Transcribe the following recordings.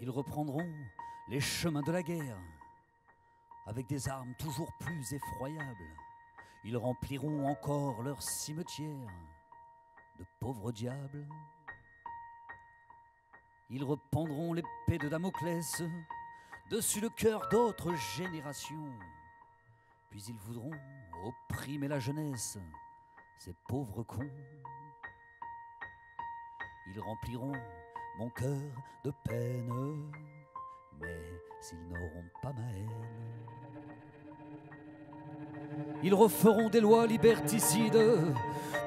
Ils reprendront les chemins de la guerre avec des armes toujours plus effroyables. Ils rempliront encore leurs cimetières de pauvres diables. Ils rependront l'épée de Damoclès dessus le cœur d'autres générations. Puis ils voudront opprimer la jeunesse, ces pauvres cons. Ils rempliront mon cœur de peine, mais s'ils n'auront pas ma haine. Ils referont des lois liberticides,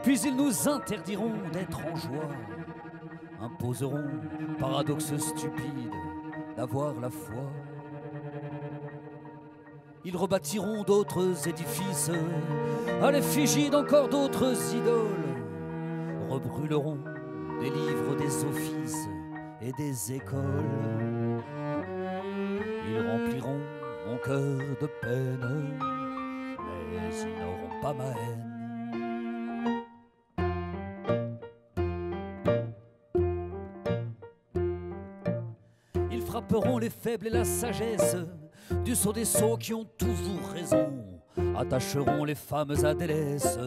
puis ils nous interdiront d'être en joie, imposeront, paradoxe stupide, d'avoir la foi. Ils rebâtiront d'autres édifices, à l'effigie d'encore d'autres idoles, rebrûleront des livres, des offices et des écoles. Ils rempliront mon cœur de peine, mais ils n'auront pas ma haine. Ils frapperont les faibles et la sagesse du sceau des sots qui ont toujours raison, attacheront les femmes à délaisse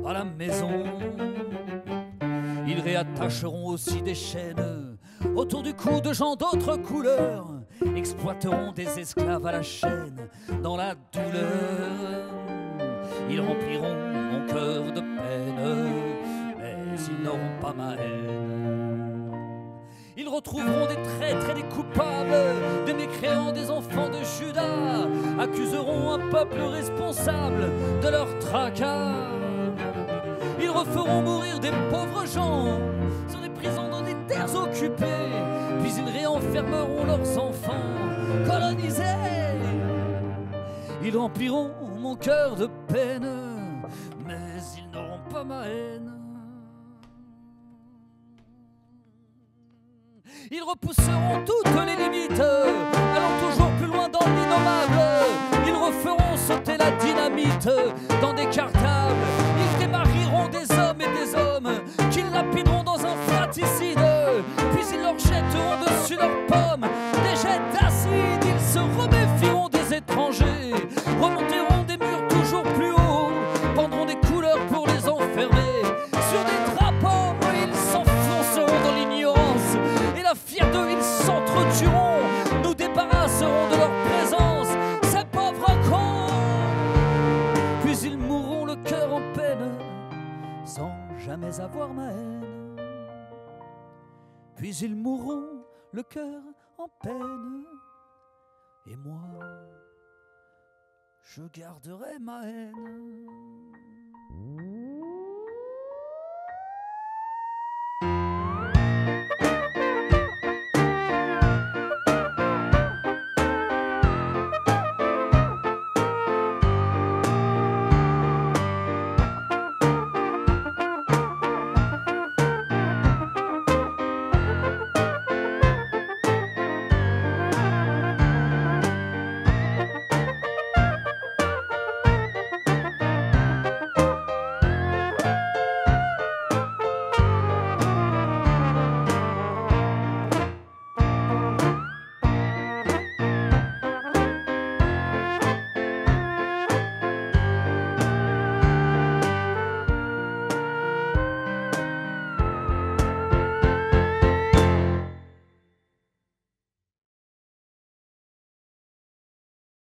à la maison. Ils réattacheront aussi des chaînes autour du cou de gens d'autres couleurs, exploiteront des esclaves à la chaîne dans la douleur. Ils rempliront mon cœur de peine, mais ils n'auront pas ma haine. Ils retrouveront des traîtres et des coupables, des mécréants, des enfants de Judas, accuseront un peuple responsable de leur tracas. Ils referont mourir des pauvres gens sur des prisons dans des terres occupées, puis ils réenfermeront leurs enfants colonisés. Ils rempliront mon cœur de peine, mais ils n'auront pas ma haine. Ils repousseront toutes les limites, allant toujours plus loin dans l'innommable. Ils referont sauter la dynamite dans des cartables. Ils démarieront des hommes et des hommes qu'ils lapideront dans un fratricide. Puis ils leur jetteront dessus leurs pommes des jets d'acide. Ils se reméfieront des étrangers, remonteront des murs toujours plus hauts, pendront des couleurs pour les enfermer sur des drapeaux. Ils s'enfonceront dans l'ignorance et la fière d'eux, ils s'entretueront. Nous débarrasserons de leur présence ces pauvres cons. Puis ils mourront le cœur en peine, sans jamais avoir ma haine. Puis ils mourront le cœur en peine, et moi, je garderai ma haine.